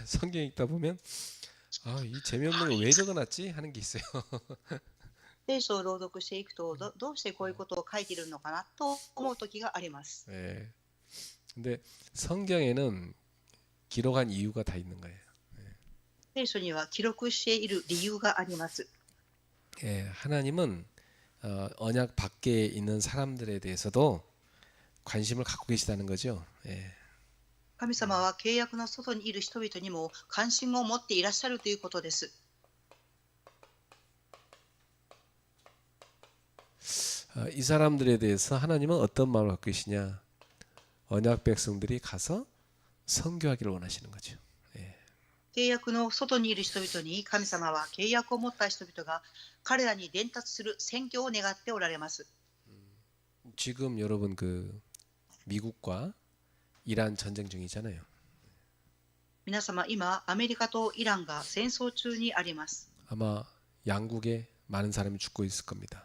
성경 읽다 보면 이 재미없는 거 왜 적어놨지 하는 게 있어요. 聖書を朗読していくと、どうしてこういうことを書いているのかなと思う時があります。 예. 근데 성경에는 기록한 이유가 다 있는 거예요. 聖書には記録している理由があります。 예, 하나님은 언약 밖에 있는 사람들에 대해서도 관심을 갖고 계시다는 거죠. 예. 神様は契約の外にいる人々にも関心を持っていらっしゃるということです。 이 사람들에 대해서 하나님은 어떤 마음을 갖고 계시냐? 언약 백성들이 가서 선교하기를 원하시는 거죠. 예. 契約の外にいる人々に神様は契約を持った人々が彼らに伝達する宣教を願っておられます。 지금 여러분 미국과 이란 전쟁 중이잖아요. 皆様、今アメリカとイランが戦争中にあります。 아마 양국에 많은 사람이 죽고 있을 겁니다.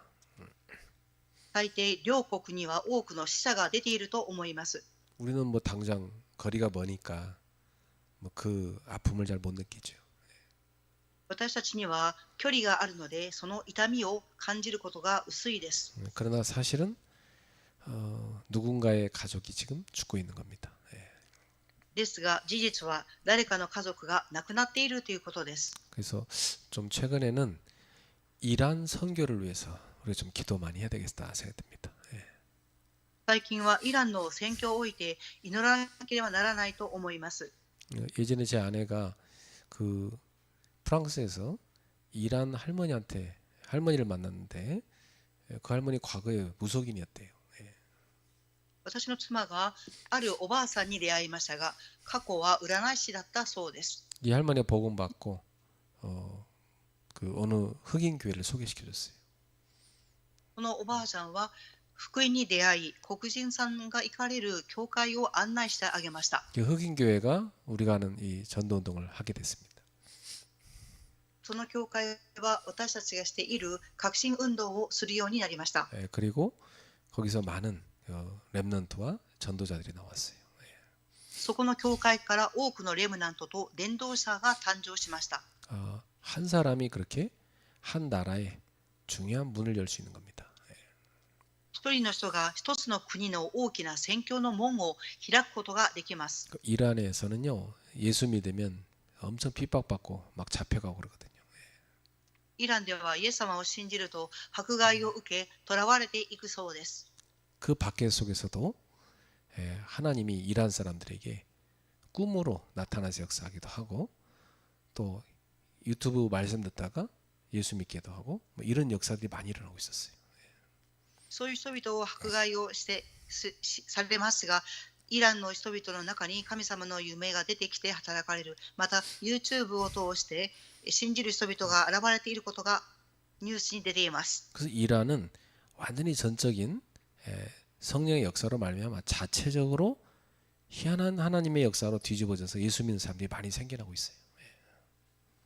大抵両国には多くの死者が出ていると思います。 우리는 당장 거리가 머니까 그 아픔을 잘 못 느끼죠. 私たちには距離があるのでその痛みを感じることが薄いです。 그러나 사실은 누군가의 가족이 지금 죽고 있는 겁니다. 예. ですが事実は誰かの家族が亡くなっているということです。 그래서 좀 최근에는 이란 선교를 위해서 우리가 좀 기도 많이 해야 되겠다 생각됩니다. 예. 最近はイランの宣教を置いて祈らなければならないと思います。 예전에 제 아내가 프랑스에서 이란 할머니를 만났는데 그 할머니 과거에 무속인이었대요. 私の妻があるおばあさんに出会いましたが、過去は占い師だったそうです。 이 할머니가 복음 받고 어느 흑인 교회를 소개시켜줬어요. このおばあさんは福音に出会い、黒人さんが行かれる教会を案内してあげました。 그 흑인 교회가 우리가 하는 이 전도 운동을 하게 됐습니다. その教会は私たちがしている革新運動をするようになりました。 그리고 거기서 많은 렘넌트와 전도자들이 나왔어요. そこの教会から多くのレムナントと伝道者が誕生しました。 한 사람이 그렇게 한 나라에 중요한 문을 열 수 있는 겁니다. 一人の人が一つの国の大きな宣教の門を開くことができます。 이란에서는요 예수 믿으면 엄청 핍박받고 막 잡혀가고 그러거든요. イランではイエス様を信じると迫害を受け、囚われていくそうです。 그 밖에 속에서도 하나님이 이란 사람들에게 꿈으로 나타나서 역사하기도 하고 또 유튜브 말씀 듣다가 예수 믿기도 하고 이런 역사들이 많이 일어나고 있었어요. そういう人々を迫害をされますが、イランの人々の中に神様の夢が出てきて働かれる。また YouTube を通して信じる人々が現れていることがニュースに出ています。 그래서 이란은 완전히 전적인 성령의 역사로 말미암아 자체적으로 희한한 하나님의 역사로 뒤집어져서 예수 믿는 사람들이 많이 생겨나고 있어요.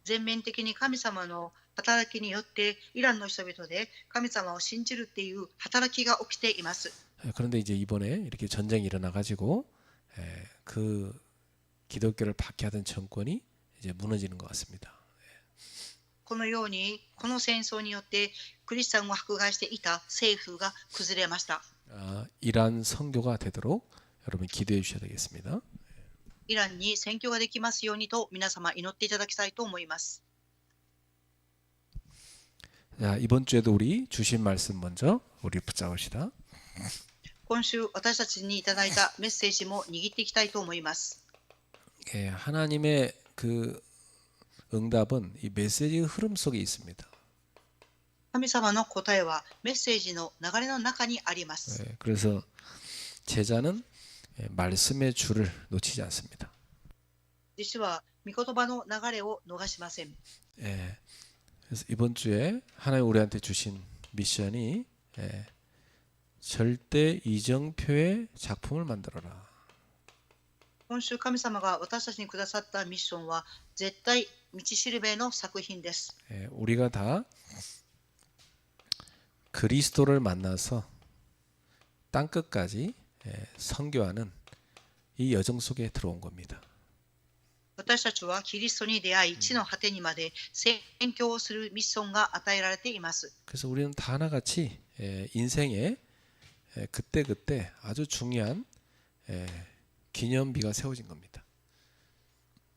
全面的に神様の働きによってイランの人々で神様を信じるっていう働きが起きています。 그런데 이제 이번에 이렇게 전쟁이 일어나 가지고 그 기독교를 박해하던 정권이 이제 무너지는 것 같습니다. このようにこの戦争によってクリスチャンを迫害していた政府が崩れました。 이란 선교가 되도록 여러분 기도해 주셔야 되겠습니다. イランに宣教ができますようにと皆様祈っていただきたいと思います。 자, 이번 주에도 우리 주신 말씀 먼저 우리 붙잡읍시다. 今週私たちにいただいたメッセージも握っていきたいと思います。 하나님의 그 응답은 이 메시지의 흐름 속에 있습니다. 神様の答えはメッセージの流れの中にあります。 그래서 제자는 말씀의 줄을 놓치지 않습니다. 実は御言葉の流れを逃しません。 그래서 이번 주에 하나님 우리한테 주신 미션이 절대 이정표의 작품을 만들어라. 今週神様が私たちにくださったミッションは絶対道しるべの作品です。 우리가 다 그리스도를 만나서 땅끝까지 선교하는 이 여정 속에 들어온 겁니다. 私たちはキリストに出会い、地の果てにまで宣教をするミッションが与えられています。 그래서 우리는 다 하나같이 인생에 그때그때 아주 중요한 기념비가 세워진 겁니다.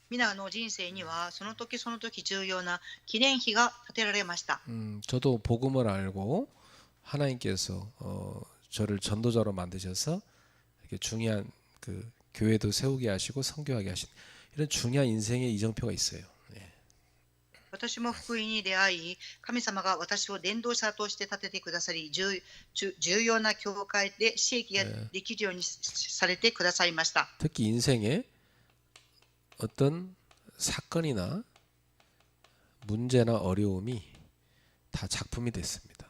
皆の人生にはその時その時重要な記念碑が建てられました。 저도 복음을 알고 하나님께서 저를 전도자로 만드셔서 이렇게 중요한 그 교회도 세우게 하시고 선교하게 하신 이런 중요한 인생의 이정표가 있어요. 私も福音に出会い、神様が私を伝道者として立ててくださり、重要な教会で使役ができるようにされてくださいました。 특히 인생에 어떤 사건이나 문제나 어려움이 다 작품이 됐습니다.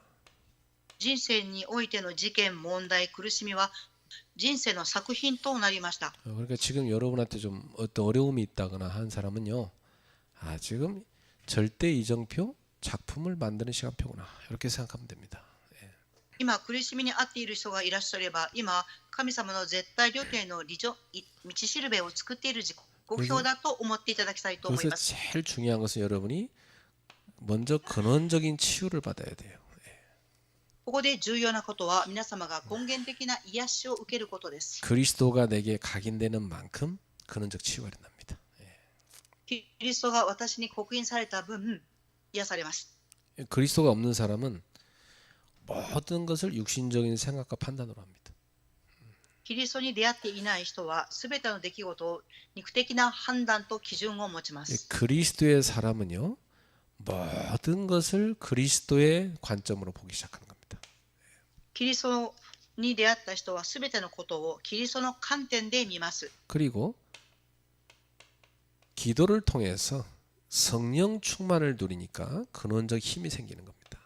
人生においての事件、問題、苦しみは人生の作品となりました。 그러니까 지금 여러분한테 좀 어떤 어려움이 있다거나 한 사람은요, 지금 절대 이정표 작품을 만드는 시간표구나 이렇게 생각하면 됩니다. 今苦しみに遭っている人がいらっしゃれば、今神様の絶対予定の道しるべを作っている時刻表だと思っていただきたいと思います。 그래서 제일 중요한 것은 여러분이 먼저 근원적인 치유를 받아야 돼요. ここで重要なことは皆様が根源的な癒しを受けることです。 그리스도가 내게 각인되는 만큼 근원적 치유가 일어납니다. キリストが私に刻印された分、癒されます。 그리스도가 없는 사람은 모든 것을 육신적인 생각과 판단으로 합니다. キリストに出会っていない人は、すべての出来事を肉的な判断と基準を持ちます。 그리스도의 사람은요, 모든 것을 그리스도의 관점으로 보기 시작하는 겁니다. キリストに出会った人は、すべてのことをキリストの観点で見ます。 그리고 기도를 통해서 성령 충만을 누리니까 근원적 힘이 생기는 겁니다.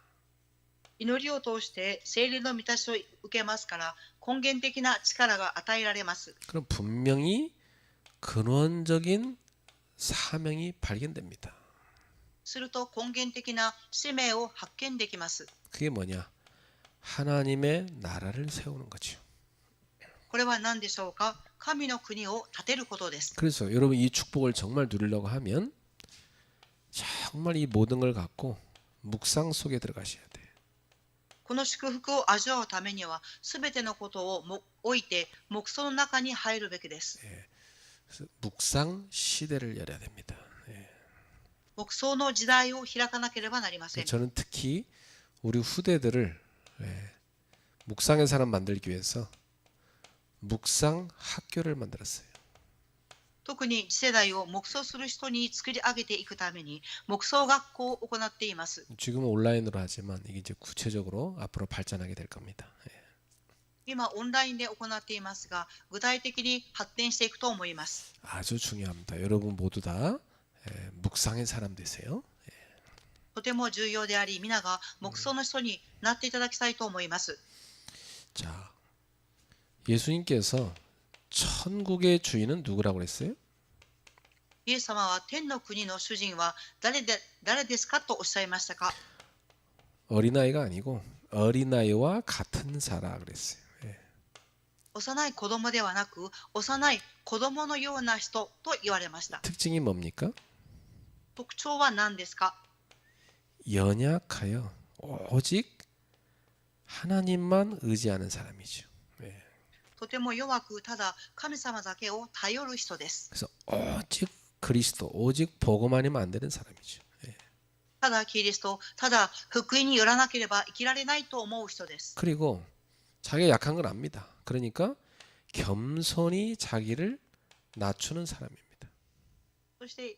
祈りを通して聖霊の満たしを受けますから、根源的な力が与えられます。 그럼 분명히 근원적인 사명이 발견됩니다. すると根源的な使命を発見できます。 그게 뭐냐? 하나님의 나라를 세우는 거죠. これは何でしょうか？神の国を建てることです。 그래서 여러분 이 축복을 정말 누리려고 하면 정말 이 모든 걸 갖고 묵상 속에 들어가셔야 돼요. この祝福を味わうためには、すべてのことを置いて黙想の中に入るべきです。 그래서 묵상 시대를 열어야 됩니다. 黙想の時代を開かなければなりません。 저는 특히 우리 후대들을 묵상의 사람 만들기 위해서 묵상 학교를 만들었어요. 特に次世代を黙想する人に作り上げていくために黙想学校を行っています。 지금은 온라인으로 하지만 이게 이제 구체적으로 앞으로 발전하게 될 겁니다. 今オンラインで行っていますが、具体的に発展していくと思います。 아주 중요합니다. 여러분 모두 다 묵상의 사람 되세요. とても重要であり、皆が黙想の人になっていただきたいと思います。 자, 예수님께서 천국의 주인은 누구라고 그랬어요? イエス様は天の国の主人は誰ですかとおっしゃいましたか？ 어린아이가 아니고 어린아이와 같은 사라 그랬어요. 幼い子供ではなく、幼い子供のような人と言われました。 특징이 뭡니까? 特徴は何ですか？ 연약하여 오직 하나님만 의지하는 사람이죠. とても弱く、ただ神様だけを頼る人です。 그래서 오직 그리스도, 오직 복음 아니면 안 되는 사람이죠. ただキリスト、ただ福音によらなければ生きられないと思う人です。 그리고 자기가 약한 걸 압니다. 그러니까 겸손히 자기를 낮추는 사람입니다. そして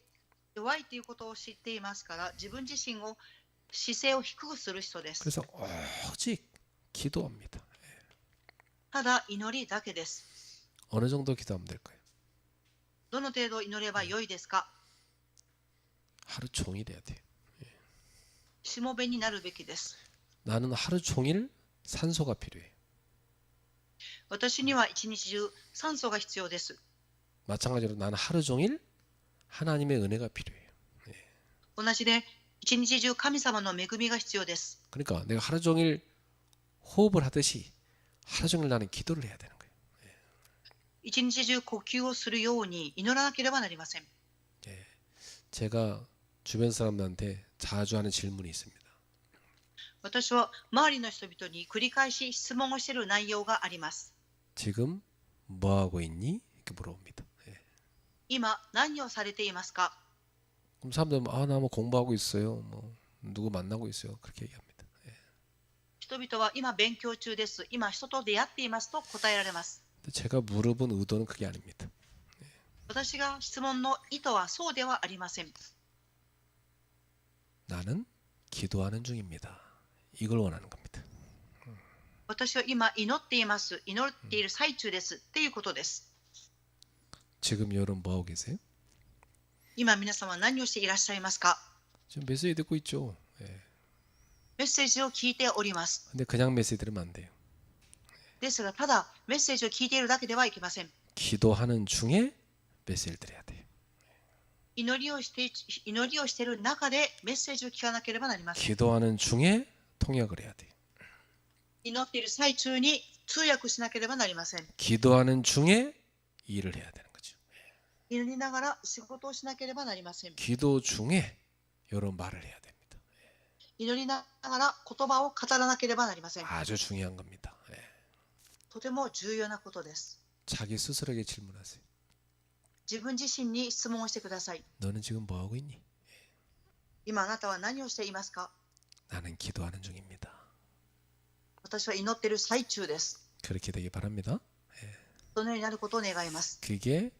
弱いということを知っていますから、自分自身を姿勢を低くする人です。 그래서 오직 기도합니다. ただ祈りだけです。 어느 정도 기도하면 될까요? どの程度祈ればよいですか？ 하루 종일 해야 돼요. しもべになるべきです。 나는 하루 종일 산소가 필요해. 私には一日中酸素が必要です。 마찬가지로 나는 하루 종일 하나님의 은혜가 필요해요. 同じで一日中神様の恵みが必要です。 그러니까 내가 하루 종일 호흡을 하듯이 하루 종일 나는 기도를 해야 되는 거예요. 一日中呼吸をするように祈らなければなりません。 제가 주변 사람들한테 자주 하는 질문이 있습니다. 私は周りの人々に繰り返し質問をしている内容があります。 지금 뭐 하고 있니? 이렇게 물어봅니다. 今何をされていますか？ 그럼 사람들은 나 뭐 공부하고 있어요. 뭐 누구 만나고 있어요. 그렇게 얘기합니다. 人々は今勉強中です。今人と出会っていますと答えられます。 근데 제가 물어본 의도는 그게 아닙니다. 私が質問の意図はそうではありません。 나는 기도하는 중입니다. 이걸 원하는 겁니다. 私は今祈っています。祈っている最中です。っていうことです。 지금 여러분 뭐 하고 계세요? 今皆様は何をしていらっしゃいますか？ 지금 메시지 듣고 있죠. メッセージを聞いております。 근데 그냥 메시지 들으면 안 돼요. ですが、ただメッセージを聞いているだけではいけません。 기도하는 중에 메시지를 드려야 돼요. 祈りをしている中でメッセージを聞かなければなりません。 기도하는 중에 통역을 해야 돼요. 祈っている最中に通訳しなければなりません。 기도하는 중에 일을 해야 되는 거죠. 祈りながら仕事をしなければなりません。 기도 중에 이런 말을 해야 됩니다. 祈りながら言葉を語らなければなりません。 아주 중요한 겁니다. とても重要なことです。 자기 스스로에게 질문하세요. 自分自身に質問をしてください。 너는 지금 뭐 하고 있니? 今あなたは何をしていますか？ 나는 기도하는 중입니다. 私は祈っている最中です。 그렇게 되기 바랍니다. そのようになることを願います。 그게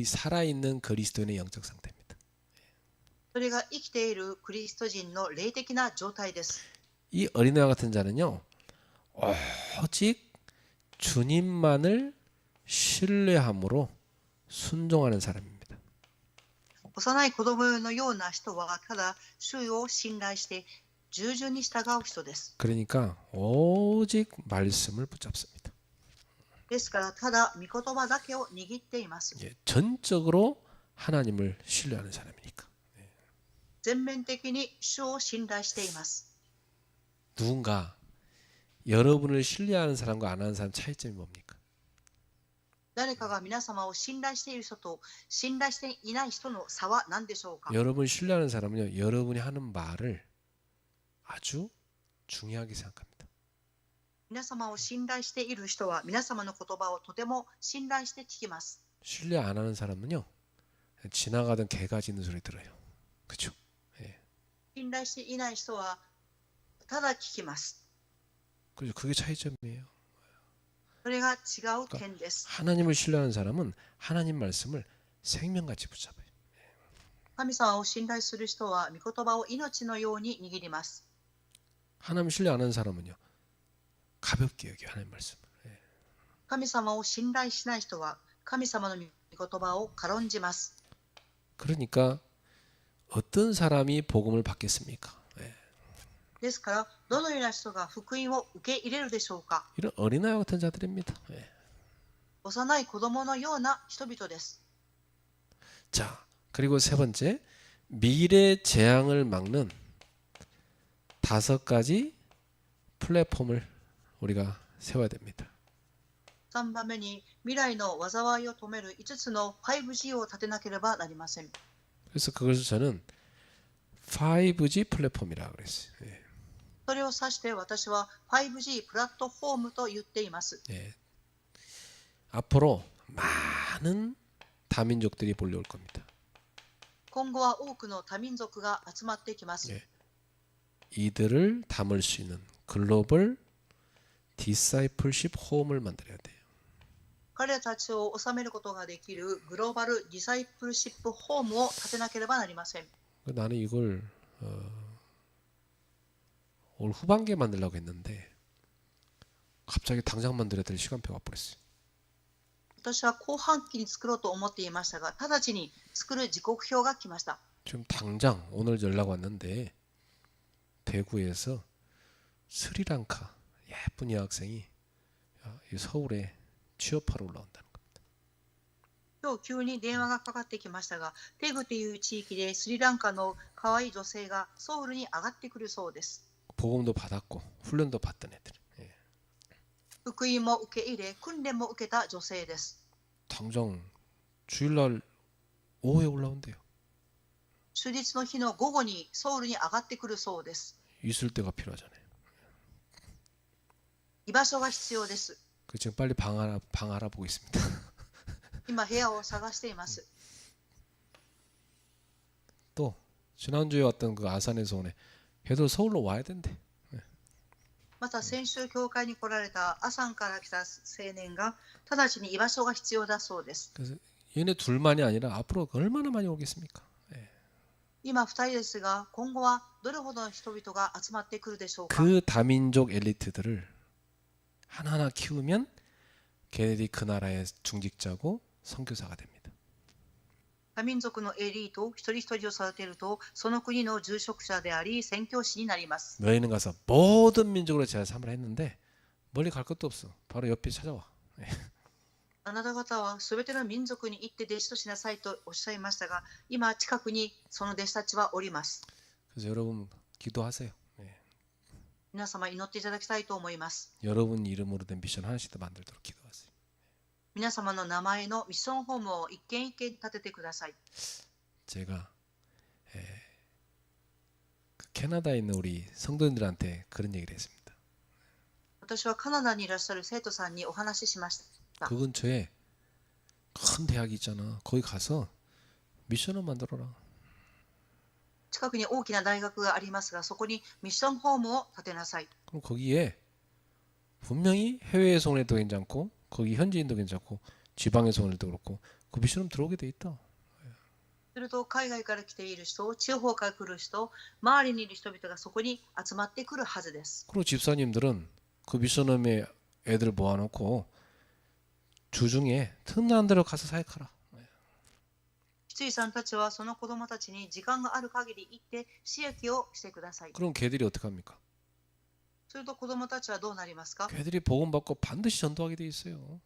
살아있는 그리스도인의 영적 상태입니다. それが生きているクリスト人の霊的な状態です。 이 어린아이와 같은 자는요, 오직 주님만을 신뢰함으로 순종하는 사람입니다. 幼い子供のような人はただ主を信頼して従順に従う人です。 그러니까 오직 말씀을 붙잡습니다. ですからただ御言葉だけを握っています。 전적으로 하나님을 신뢰하는 사람이니까. 全面的に主を信頼しています。 누군가 여러분을 신뢰하는 사람과 안 하는 사람 차이점이 뭡니까? 誰かが皆様を信頼している人と信頼していない人の差は何でしょうか？ 여러분 신뢰하는 사람은요, 여러분이 하는 말을 아주 중요하게 생각합니다. 皆様を信頼している人は皆様の言葉をとても信頼して聞きます。 신뢰 안 하는 사람은요, 지나가던 개가 짖는 소리 들어요. 그렇죠? 信頼していない人はただ聞きます。 그죠? 그게 차이점이에요. それが違う点です。 하나님을 신뢰하는 사람은 하나님 말씀을 생명같이 붙잡아요. 神様を信頼する人は御言葉を命のように握ります。 하나님 신뢰 안 하는 사람은요, 가볍게 여겨요. 하나님 말씀을. 神様を信頼しない人は神様の御言葉を軽んじます。 그러니까 어떤 사람이 복음을 받겠습니까? ですからどのような人が福音を受け入れるでしょうか？ 이런 어린아이 같은 자들입니다. 幼い子供のような人々です。 자, 그리고 세 번째, 미래 재앙을 막는 5가지 플랫폼을 우리가 세워야 됩니다. 3番目に未来の災いを止める5つの 5G を立てなければなりません。 그래서 그것을 저는 5G 플랫폼이라고 그랬어요. それを指して私は 5G プラットフォームと言っています。 앞으로 많은 다민족들이 몰려올 겁니다. 今後は多くの多民族が集まってきます。 이들을 담을 수 있는 글로벌 디사이플십 홈을 만들어야 돼요. 彼らたちを収めることができるグローバルディサイプルシップホームを建てなければなりません。 나는 이걸 올 후반기에 만들려고 했는데 갑자기 당장 만들어야 될 시간표가 와버렸어요. 私は後半期に作ろうと思っていましたが、直ちに作る時刻表が来ました。 지금 당장 오늘 연락 왔는데 대구에서 스리랑카 예쁜 여학생이 서울에 취업하러 올라온다는 겁니다. 今日急に電話がかかってきましたが、テグという地域でスリランカの可愛い女性がソウルに上がってくるそうです。 복음도 받았고 훈련도 받던 애들. 福音も受け入れ、訓練も受けた女性です。 당장 주일날 오후에 올라온대요. 終日の日の午後にソウルに上がってくるそうです。 있을 때가 필요하잖아요. 居場所が必要です。 그 지금 빨리 방 알아보고 있습니다. 今部屋を探しています。 또 지난주에 왔던 그 아산에서 오네. 걔도 서울로 와야 된대. また先週教会に来られたアサンから来た青年が直ちに居場所が必要だそうです。 그래서 얘네 둘만이 아니라 앞으로 얼마나 많이 오겠습니까? 今2人ですが、今後はどれほどの人々が集まってくるでしょうか。 그 다민족 엘리트들을 하나하나 키우면 걔네들이 그 나라의 중직자고 선교사가 됩니다. 多民族のエリート一人一人を育てると、その国の住職者であり宣教師になります。 너희는 가서 모든 민족으로 제가 삼을 했는데 멀리 갈 것도 없어. 바로 옆에 찾아와. あなた方はすべての民族に行って弟子としなさいとおっしゃいましたが、今近くにその弟子たちはおります。 그래서 여러분 기도하세요. 예. 皆様祈っていただきたいと思います。 여러분 이름으로 된 미션 하나씩 더 만들도록 기도하세요. 皆様の名前のミッションホームを一軒一軒立ててください。 제가 그 캐나다에 있는 우리 성도님들한테 그런 얘기를 했습니다. 私はカナダにいらっしゃる生徒さんにお話ししました。 그 근처에 큰 대학이 있잖아. 거기 가서 미션을 만들어라. 近くに大きな大学がありますが、そこにミッションホームを建てなさい。 그럼 거기에 분명히 해외에서 온 애도 괜찮고 거기 현지인도 괜찮고 지방에서 온 애도 그렇고 그 미션은 들어오게 돼 있다. すると海外から来ている人、地方から来る人、周りにいる人々がそこに集まってくるはずです。 그리고 집사님들은 그 미션홈에 애들 모아놓고 주중에 틈나는 대로 가서 사역하라. 羊さんたちはその子供たちに時間がある限り行って刺激をしてください。 그럼 걔들이 어떻게 합니까? すると子供たちはどうなりますか？ 걔들이 복음 받고 반드시 전도하게 돼 있어요.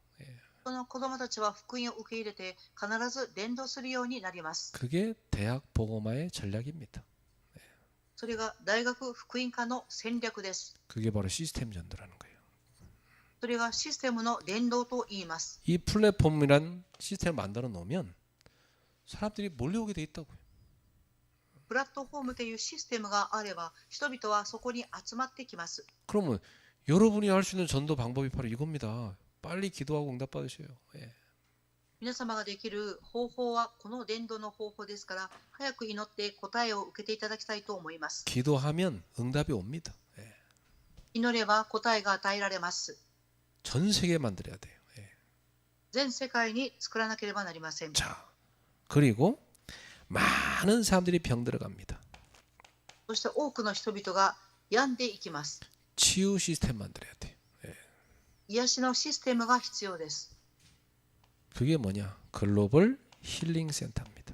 その子供たちは福音を受け入れて必ず伝道するようになります。 그게 대학 복음화의 전략입니다. それが大学福音化の戦略です。 그게 바로 시스템 전도라는 거예요. それがシステムの伝道と言います。 이 플랫폼이란 시스템을 만들어 놓으면 사람들이 몰려오게 돼 있다고요. プラットフォームというシステムがあれば人々はそこに集まってきます。 그러면 여러분이 할 수 있는 전도 방법이 바로 이겁니다. 빨리 기도하고 응답 받으셔요. 예. 皆様ができる方法はこの伝道の方法ですから、早く祈って答えを受けていただきたいと思います。 기도하면 응답이 옵니다. 예. 祈れば答えが与えられます。 전 세계에 만들어야 돼요. 예. 全世界に作らなければなりません。 자, 그리고 많은 사람들이 병들어갑니다. そして多くの人々が病んでいきます。 치유 시스템 만들어야 돼요. 예. 癒しのシステムが必要です。 그게 뭐냐? 글로벌 힐링 센터입니다.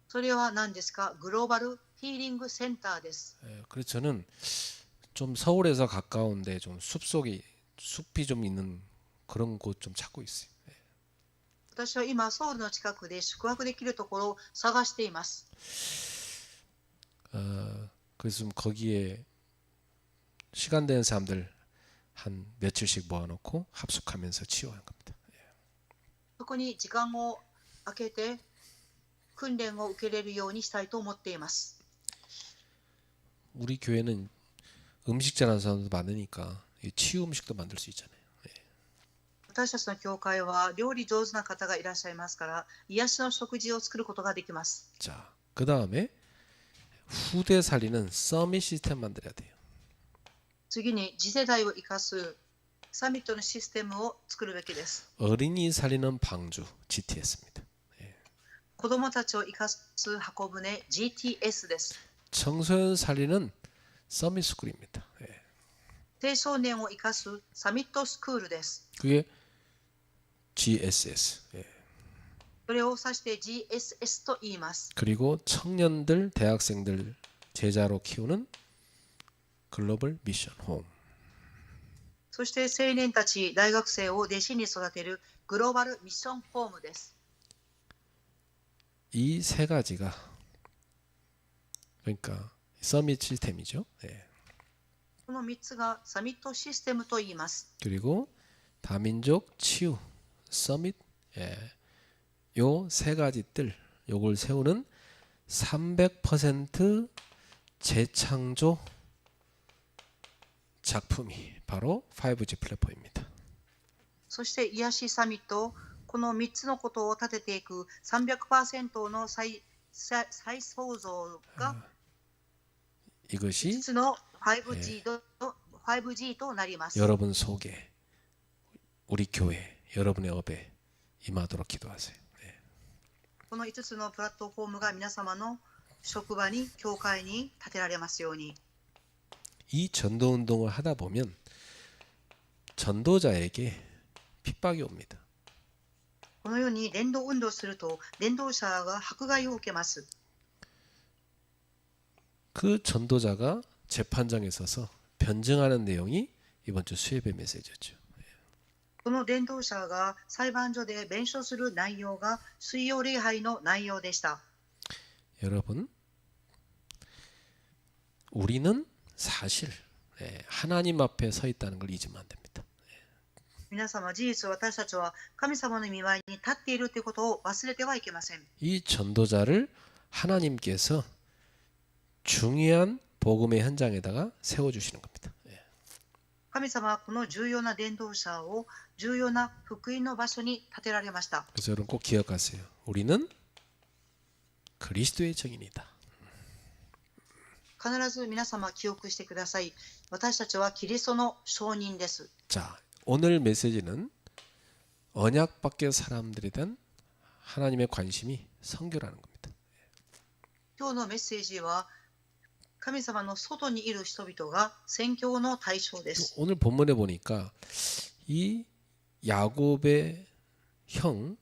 それは何ですか？グローバルヒーリングセンターです。 예, 그래서 저는 좀 서울에서 가까운데 좀 숲이 좀 있는 그런 곳 좀 찾고 있어요. 私は今ソウルの近くで宿泊できるところを探しています。 그래서 좀 거기에 시간 되는 사람들 한 며칠씩 모아놓고 합숙하면서 치유하는 겁니다. そこに時間を空けて訓練を受けれるようにしたいと思っています。 우리 교회는 음식 잘하는 사람도 많으니까 이 치유 음식도 만들 수 있잖아요. 私たちの教会は料理上手な方がいらっしゃいますから、癒しの食事を作ることができます。 자, 그 다음에 후대 살리는 서밋 시스템 만들어야 돼요. 次に次世代を生かすサミットのシステムを作るべきです。 어린이 살리는 방주 GTS입니다. 子どもたちを生かす箱舟 GTS です。 청소년 살리는 서밋 스쿨입니다. 青少年を生かすサミットスクールです。 그게 GSS. それを指して GSS と言います。 그리고 청년들, 대학생들 제자로 키우는 글로벌 미션 홈. そして青年たち、大学生を弟子に育てるグローバルミッションホームです。 이 세 가지가 그러니까 서밋 시스템이죠. 예. この3つがサミットシステムと言います。 그리고 다민족 치유 서밋 요 세 가지들 요걸 세우는 300% 재창조 작품이 바로 5G 플랫폼입니다. そして癒しサミット、この3つのことを立てていく 300% の再創造が 이것이 5つの 5G となります。 여러분 속에 우리 교회 여러분의 업에 임하도록 기도하세요. この5つのプラットフォームが皆様の職場に、教会に立てられますように。 이 전도 운동을 하다 보면 전도자에게 핍박이 옵니다. このように伝道運動すると、伝道者が迫害を受けます。 그 전도자가 재판장에 서서 변증하는 내용이 이번 주 수예배 메시지였죠. この伝道者が裁判所で弁償する内容が水曜礼拝の内容でした。 여러분, 우리는 사실 하나님 앞에 서 있다는 걸 잊으면 안 됩니다. 皆様、事実私たちは神様の御前に立っているということを忘れてはいけません。 이 전도자를 하나님께서 중요한 복음의 현장에다가 세워주시는 겁니다. 神様はこの重要な伝道者を重要な福音の場所に立てられました。 그래서 여러분 꼭 기억하세요. 우리는 그리스도의 증인이다. 必ず皆様記憶してください。私たちはキリストの証人です。 자, 오늘 메시지는 언약 밖의 사람들에 대한 하나님의 관심이 선교라는 겁니다. 今日のメッセージは神様の外にいる人々が宣教の対象です。 오늘 본문에 보니까 이 야곱의 형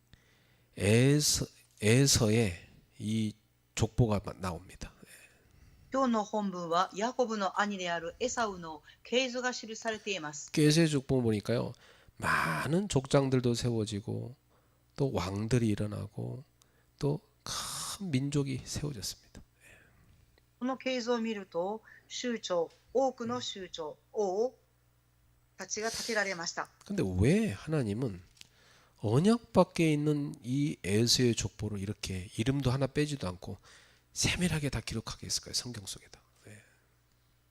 에서의 이 족보가 나옵니다. 今日の本文はヤコブの兄であるエサウの系図が記されています。 겟의 족보 보니까요. 많은 족장들도 세워지고 또 왕들이 일어나고 또 큰 민족이 세워졌습니다. この系図を見ると、州長、多くの州長、王たちが立てられました。 근데 왜 하나님은 언약 밖에 있는 이 에서의 족보를 이렇게 이름도 하나 빼지도 않고 세밀하게 다 기록하게 했을까요? 성경 속에다.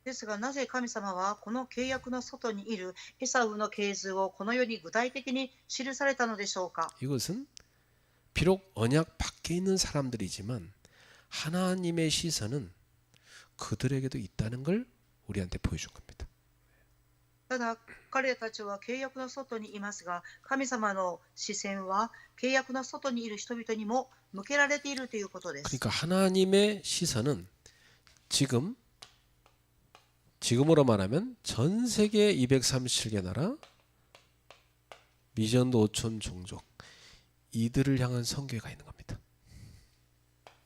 ですが、なぜ神様はこの契約の外にいるエサウの系図をこのように具体的に記されたのでしょうか。 이것은 비록 언약 밖에 있는 사람들이지만 하나님의 시선은 그들에게도 있다는 걸 우리한테 보여준 겁니다. ただ、彼らたちは契約の外にいますが、神様の視線は契約の外にいる人々にも向けられているということです。 그러니까 하나님의 시선은 지금으로 말하면 전 세계 237개 나라, 미전도 5천 종족 이들을 향한 선교가 있는 겁니다.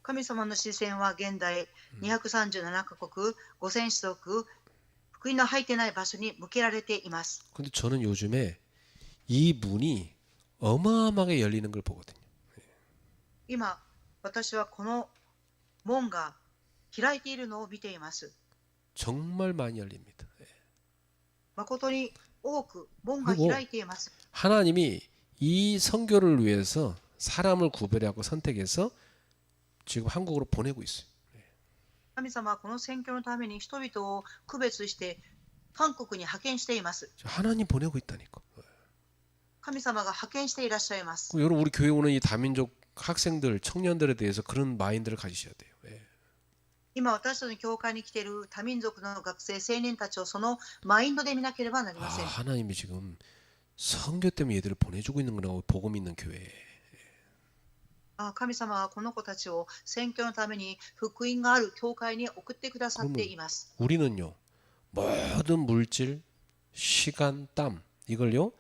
神様の視線は現代237カ国、5000氏族、福音の入ってない場所に向けられています。 근데 저는 요즘에 이 문이 어마어마하게 열리는 걸 보거든요. 今、私はこの門が開いているのを見ています。 정말 많이 열립니다. 誠に多く門が開いています。 하나님이 이 선교를 위해서 사람을 구별하고 선택해서 지금 한국으로 보내고 있어요. 神様はこの宣教のために人々を区別して韓国に派遣しています。 하나님 보내고 있다니까. 神様が派遣していらっしゃいます。 여러분 우리 교회 오는 이 다민족 학생들, 청년들에 대해서 그런 마인드를 가지셔야 돼요. 今私たちの教会に来ている多民族の学生、青年たちをそのマインドで見なければなりません。 하나님이 지금 선교 때문에 얘들을 보내주고 있는 거라고 복음 있는 교회. 神様はこの子たちを宣教のために福音がある教会に送ってくださっています。 우리는요 모든 물질, 시간, 땀 이걸요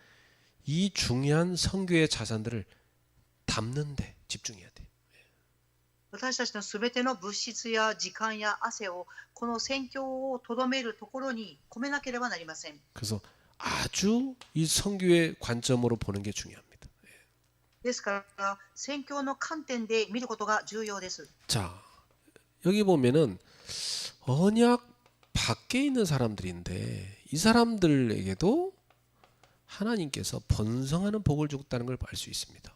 이 중요한 선교의 자산들을 담는 데 집중해야 돼. 私たちのすべての物質や時間や汗をこの宣教をとどめるところに込めなければなりません。 그래서 아주 이 선교의 관점으로 보는 게 중요합니다. ですから宣教の観点で見ることが重要です。 자, 여기 보면은 언약 밖에 있는 사람들인데 이 사람들에게도 하나님께서 번성하는 복을 줬다는 걸 알 수 있습니다.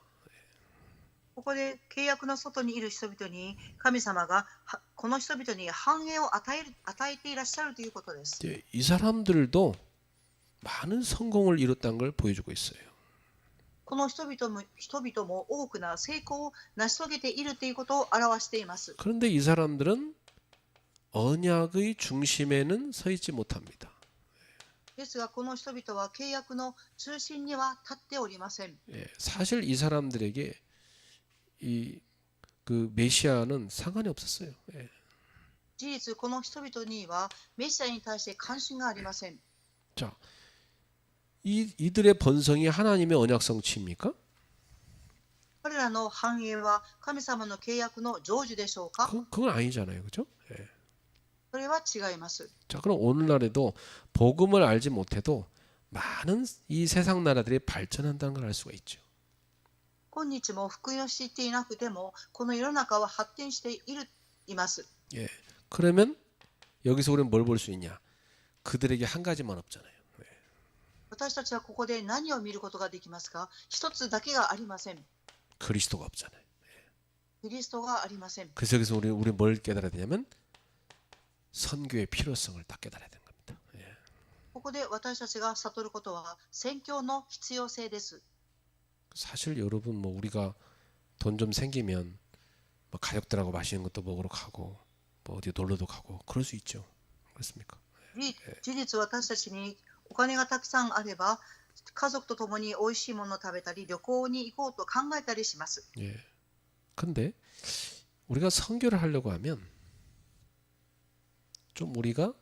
ここで契約の外にいる人々に神様がこの人々に繁栄を与えていらっしゃるということです。 이제 이 사람들도 많은 성공을 이뤘다는 걸 보여주고 있어요. この人々も多くな成功を成し遂げているということを表しています。 그런데 이 사람들은 언약의 중심에는 서 있지 못합니다. ですがこの人々は契約の中心には立っておりません。 예, 사실 이 사람들에게 그 메시아는 상관이 없었어요. 예. 事実この人々にはメシアに対して関心がありません。 자, 이들의 번성이 하나님의 언약 성취입니까? 彼らの繁栄は神様の契約の成就でしょうか？ 그건 아니잖아요, 그렇죠? 예. それは違います。 자, 그럼 오늘날에도 복음을 알지 못해도 많은 이 세상 나라들이 발전한다는 걸 알 수가 있죠. 今日も福音を知っていなくてもこの世の中は発展しています。 예. 그러면 여기서 우리는 뭘 볼 수 있냐? 그들에게 한 가지만 없잖아요. 私たちはここで何を見ることができますか？一つだけがありません。 그리스도가 없잖아요. キリストがありません。 그래서 여기서 우리 뭘 깨달아야 되냐면 선교의 필요성을 딱 깨달아야 되는 겁니다. 예. ここで私たちが悟ることは宣教の必要性です。 사실 여러분 뭐 우리가 돈 좀 생기면 뭐 가족들하고 맛있는 것도 먹으러 가고 뭐 어디 놀러도 가고 그럴 수 있죠. 그렇습니까? 事実私たちにお金がたくさんあれば家族と共に美味しいものを食べたり旅行に行こうと考えたりします。 예. 근데 우리가 선교를 하려고 하면 좀 우리가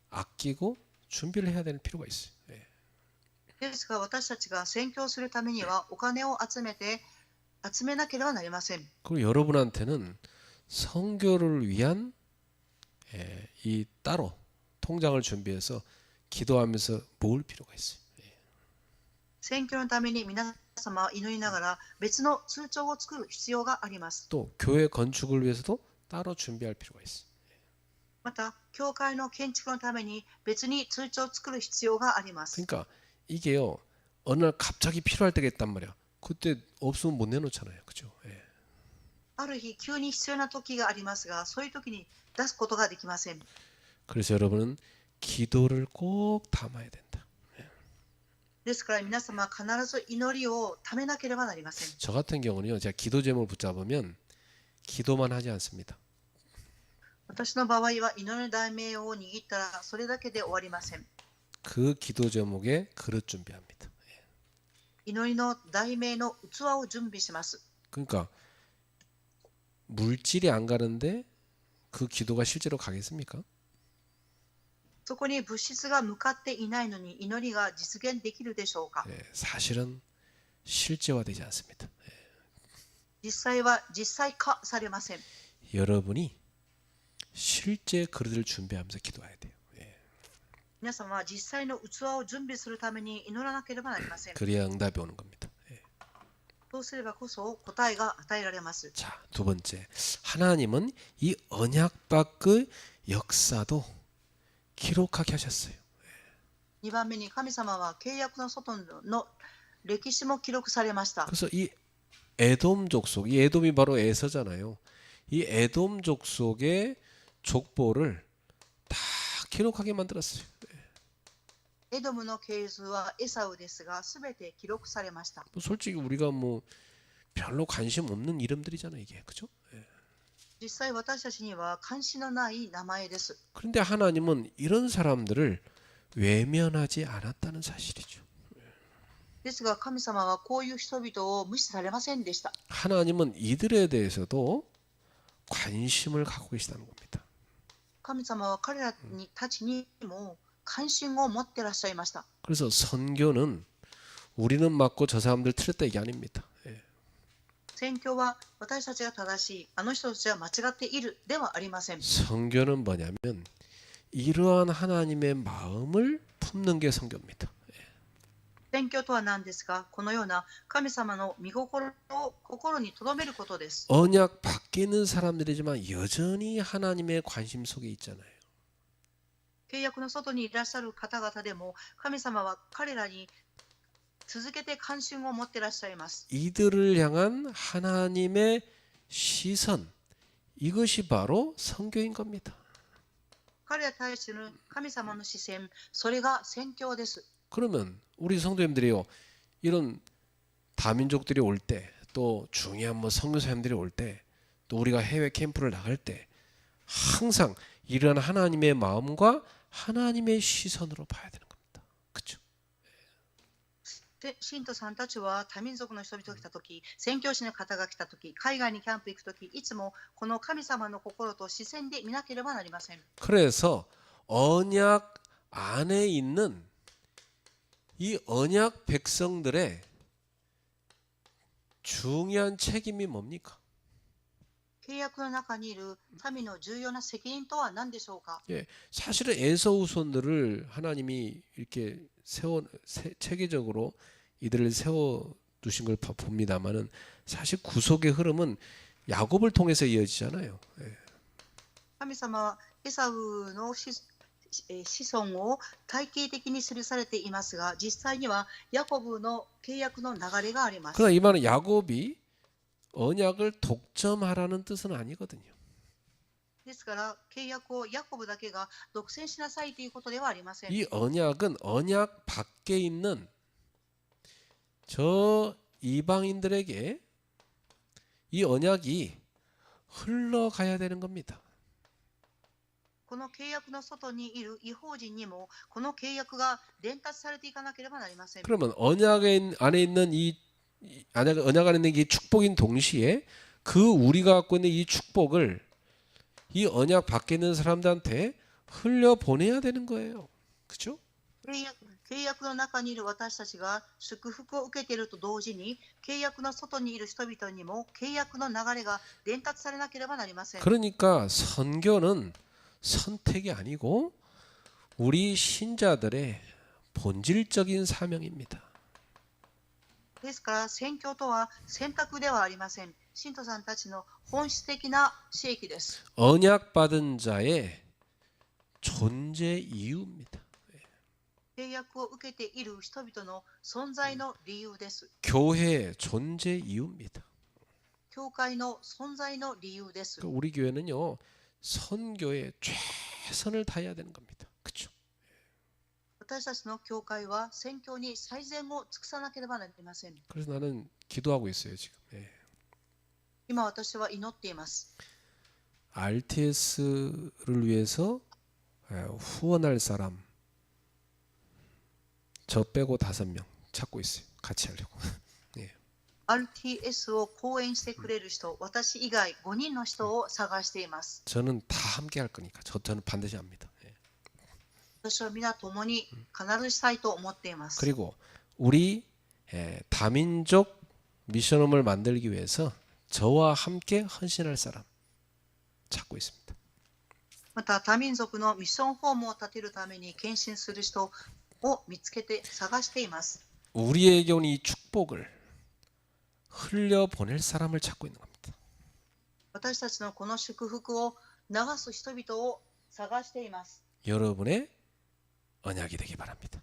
아끼고 준비를 해야 되는 필요가 있어요. 예. ですが私たちが宣教するためにはお金を集めなければなりません。 그리고 여러분한테는 선교를 위한 이 따로 통장을 준비해서 기도하면서 모을 필요가 있어요. 宣教のために皆様は祈りながら別の通帳を作る必要があります。 또 교회 건축을 위해서도 따로 준비할 필요가 있어요. また教会の建築のために別に通帳を作る必要があります。 그러니까 이게요 어느 날 갑자기 필요할 때가 있단 말이야. 그때 없으면 못 내놓잖아요, 그죠? 예. ある日急に必要な時がありますが、そういう時に出すことができません。 그래서 여러분은 기도를 꼭 담아야 된다. ですから皆様は必ず祈りをためなければなりません。 저 같은 경우는요, 제가 기도 제목을 붙잡으면 기도만 하지 않습니다. 私の場合は祈りの題名を握ったらそれだけで終わりません。 그 기도 제목에 그릇 준비합니다. 祈りの題名の器を準備します。 그러니까 물질이 안 가는데 그 기도가 실제로 가겠습니까? そこに物質が向かっていないのに祈りが実現できるでしょうか？ 사실은 실제화되지 않습니다. 実際化されません。 여러분이 실제 그릇을 준비하면서 기도해야 돼요. 皆様は実際の器を準備するために祈らなければなりません。 그래야 응답이 오는 겁니다. そうすればこそ答えが与えられます。 자, 두 번째. 하나님은 이 언약 밖의 역사도 기록하게 하셨어요. 2番目に神様は契約の外の歴史も記録されました。 그래서 이 에돔 족속, 이 에돔이 바로 에서잖아요. 이 에돔 족속의 족보를 다 기록하게 만들었어요. エドムの系図はエサウですが、すべて記録されました。 솔직히 우리가 뭐 별로 관심 없는 이름들이잖아요, 이게. 그죠? 実際私たちには関心のない名前です。 그런데 하나님은 이런 사람들을 외면하지 않았다는 사실이죠. ですが神様はこういう人々を無視されませんでした。 하나님은 이들에 대해서도 관심을 갖고 계시다는 겁니다. 神様は彼らたちにも関心を持っていらっしゃいました。 그래서 선교는 우리는 맞고 저 사람들 틀렸다 이게 아닙니다. 宣教は私たちが正しい、あの人たちは間違っているではありません。 선교는 뭐냐면 이러한 하나님의 마음을 품는 게 선교입니다. 宣教とは何ですか？このような神様の御心を心に留めることです。 언약 밖에 있는 사람들이지만 여전히 하나님의 관심 속에 있잖아요. 契約の外にいらっしゃる方々でも神様は彼らに続けて関心を持っていらっしゃいます。 이들을 향한 하나님의 시선, 이것이 바로 선교인 겁니다. 彼らに対する神様の視線、それが宣教です。 그러면 우리 성도님들이요, 이런 다민족들이 올 때, 또 중요한 뭐 선교사님들이 올 때, 또 우리가 해외 캠프를 나갈 때 항상 이런 하나님의 마음과 하나님의 시선으로 봐야 되는 겁니다. 그렇죠? 信徒さんたちは多民族の人々が来たとき、宣教師の方が来たとき、海外にキャンプ行くとき、いつもこの神様の心と視線で見なければなりません。 그래서 언약 안에 있는 이 언약 백성들의 중요한 책임이 뭡니까? 契約の中にいる民の重要な責任とは何でしょうか。 예, 사실은 에서우손들을 하나님이 이렇게 체계적으로 이들을 세워 두신 걸 봅니다만은 사실 구속의 흐름은 야곱을 통해서 이어지잖아요. 예. 神様はエサウの子孫を体系的に記されていますが、実際にはヤコブの契約の流れがあります。 그러나 이 말은 야곱이 언약을 독점하라는 뜻은 아니거든요. ですから契約をヤコブだけが独占しなさいということではありません。 이 언약은 언약 밖에 있는 저 이방인들에게 이 언약이 흘러가야 되는 겁니다. この契約の外にいる異邦人にもこの契約が伝達されていかなければなりません。 그러면 언약 안에 있는 언약 안에 있는 이 축복인 동시에 그 우리가 갖고 있는 이 축복을 이 언약 밖에 있는 사람들한테 흘려 보내야 되는 거예요. 그렇죠? 契約の中にいる私たちが祝福を受けていると同時に、契約の外にいる人々にも契約の流れが伝達されなければなりません。 그러니까 선교는 선택이 아니고 우리 신자들의 본질적인 사명입니다. ですから宣教とは選択ではありません。信徒さんたちの本質的な使命です。 언약 받은 자의 존재 이유입니다. 契約を受けている人々の存在の理由です。 교회의 존재 이유입니다. 教会の存在の理由です。 우리 교회는요, 선교에 최선을 다해야 되는 겁니다. 그렇죠? 私たちの教会は宣教に最善を尽くさなければなりません。 그래서 나는 기도하고 있어요, 지금. 예. 今私は祈っています。 RTS를 위해서 후원할 사람 저 빼고 5명 찾고 있어요. 같이 하려고. 예. RTS を講演してくれる人、私以外5人の人を探しています。 저는 다 함께 할 거니까 저는 반드시 합니다. 예. 私は皆共に必ずしたいと思っています。 그리고 우리 다민족 미션홈을 만들기 위해서 저와 함께 헌신할 사람 찾고 있습니다. また多民族のミッションホームを建てるために献身する人を見つけて探しています。 우리에게 온 이 축복을 흘려 보낼 사람을 찾고 있는 겁니다. 私たちのこの祝福を流す人々を探しています。 여러분의 언약이 되기 바랍니다.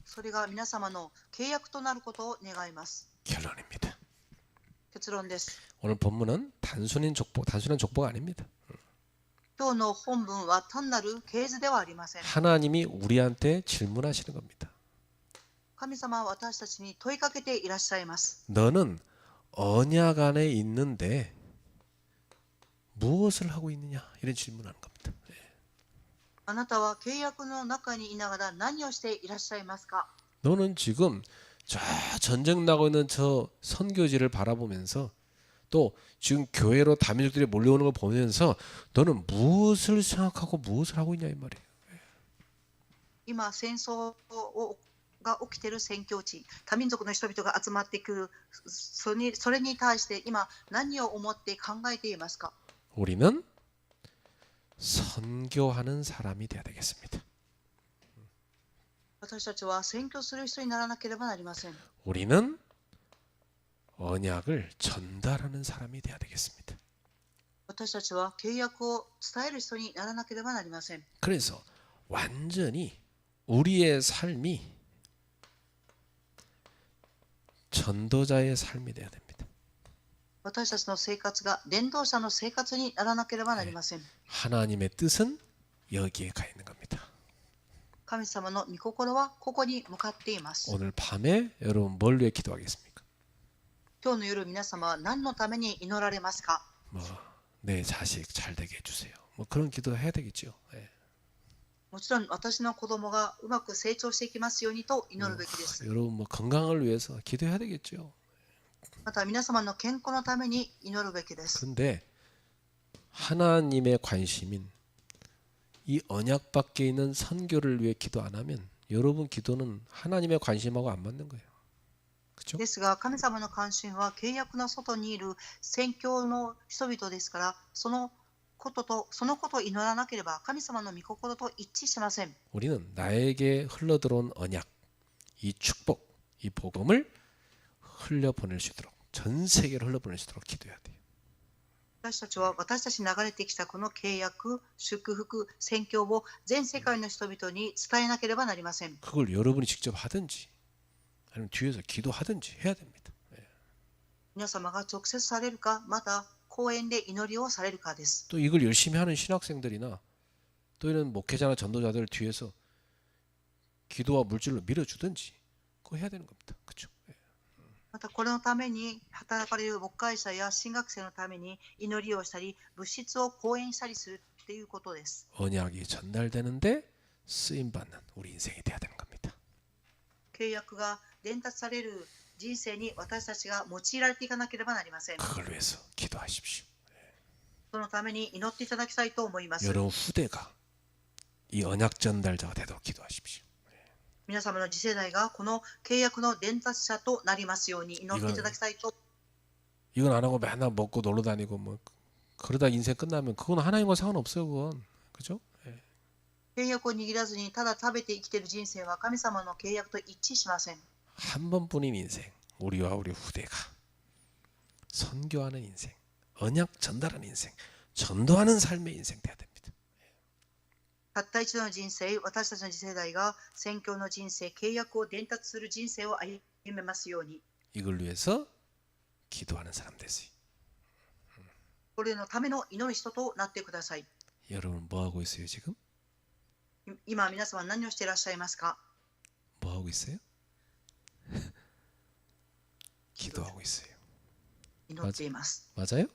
それが皆様の契約となることを願います。 결론입니다. 結論です。 오늘 본문은 단순한 족보가 아닙니다. 今日の本文は単なる系図ではありません。 하나님이 우리한테 질문하시는 겁니다. 神様は私たちに問いかけていらっしゃいます。 너는 언약 안에 있는데 무엇을 하고 있느냐? 이런 질문하는 겁니다. あなたは契約の中にいながら何をしていらっしゃいますか。 너는 지금 저 전쟁 나고 있는 저 선교지를 바라보면서 또 지금 교회로 다민족들이 몰려오는 걸 보면서 너는 무엇을 생각하고 무엇을 하고 있냐 이 말이에요. 今戦争が起きている宣教地、多民族の人々が集まってくる、それに対して今何を思って考えていますか。 우리는 선교하는 사람이 되어야 되겠습니다. 私たちは宣教する人にならなければなりません。 우리는 언약을 전달하는 사람이 되어야 되겠습니다. 私たちは契約を伝える人にならなければなりません。 그래서 완전히 우리의 삶이 전도자의 삶이 돼야 됩니다. 私たちの生活が伝道者の生活にならなければなりません。 하나님의 뜻은 여기에 가 있는 겁니다. 神様の御心はここに向かっています。 오늘 밤에 여러분 뭘 위해 기도하겠습니까? 今日の夜皆様は何のために祈られますか？ 뭐 내 자식 잘 되게 해주세요. 뭐 그런 기도 해야 되겠죠. 예. もちろん私の子供がうまく成長していきますようにと祈るべきです。 여러분 뭐 건강을 위해서 기도해야 되겠죠. また皆様の健康のために祈るべきです。 근데 하나님의 관심인 이 언약 밖에 있는 선교를 위해 기도 안 하면 여러분 기도는 하나님의 관심하고 안 맞는 거예요. 그렇죠? ですが神様の関心は契約の外にいる宣教の人々ですから、そのことを祈らなければ神様の御心と一致しません。 우리는 나에게 흘러들어온 언약, 이 축복, 이 복음을 흘려보낼 수 있도록 전 세계로 흘려보낼 수 있도록 기도해야 돼요. 私たちは私たちに流れてきたこの契約、祝福、宣教を全世界の人々に伝えなければなりません。 그걸 여러분이 직접 하든지 아니면 뒤에서 기도하든지 해야 됩니다. 皆様が直接されるか、また講演で祈りをされるかです。 또 이걸 열심히 하는 신학생들이나 또 이런 목회자나 전도자들 뒤에서 기도와 물질로 밀어주든지 그거 해야 되는 겁니다. 그렇죠? またこれのために働かれる牧会者や神学生のために祈りをしたり、物質を講演したりするっていうことです。 언약이 전달되는데 쓰임 받는 우리 인생이 돼야 되는 겁니다. 契約が伝達される人生に私たちが用いられていかなければなりません。 그걸 위해서 기도하십시오. そのために祈っていただきたいと思います。 여러분 후대가 이 언약 전달자가 되도록 기도하십시오. 皆様の次世代がこの契約の伝達者となりますように祈っていただきたいと。 이건 안 하고 맨날 먹고 놀러 다니고 뭐 그러다 인생 끝나면 그건 하나님과 상관없어요. 그건 그죠? 契約を握らずにただ食べて生きている人生は神様の契約と一致しません。 한 번뿐인 인생 우리와 우리 후대가 선교하는 인생, 언약 전달하는 인생, 전도하는 삶의 인생 돼야 됩니다. たった一度の人生、私たちの次世代が宣教の人生、契約を伝達する人生を歩めますように。 이걸 위해서 기도하는 사람 되세요. これのための祈る人となってください。 여러분 뭐 하고 있어요 지금? 今皆様何をしていらっしゃいますか？ 뭐 하고 있어요? 기도하고 있어요. 祈っています。 맞아요?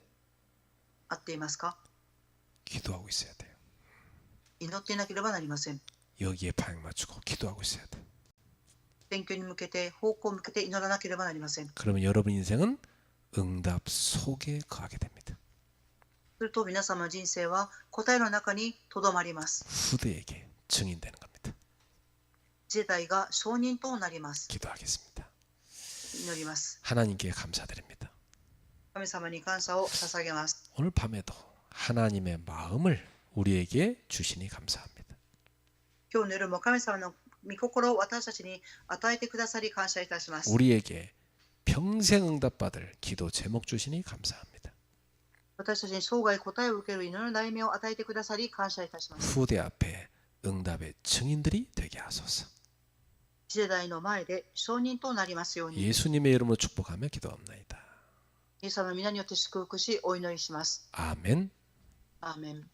合っていますか？ 기도하고 있어야 돼요. 祈っていなければなりません。 여기에 방향 맞추고 기도하고 있어야 돼요. 選挙に向けて、方向を向けて祈らなければなりません。 그러면 여러분 인생은 응답 속에 거하게 됩니다. すると皆様の人生は答えの中にとどまります。 후대에게 증인되는 겁니다. 次世代が証人となります。 기도하겠습니다. 祈ります。 하나님께 감사드립니다. 神様に感謝を捧げます。 오늘 밤에도 하나님의 마음을 우리에게 주시니 감사합니다. 今日の夜も神様の御心を私たちに与えてくださり感謝いたします。 우리에게 평생 응답받을 기도 제목 주시니 감사합니다. 私たちに生涯答えを受ける祈りの悩みを与えてくださり感謝いたします。 후대 앞에 응답의 증인들이 되게 하소서. 次世代の前で証人となりますように。 예수님의 이름으로 축복하며 기도합나이다. イエス様の皆によって祝福しお祈りします。 아멘. アーメン。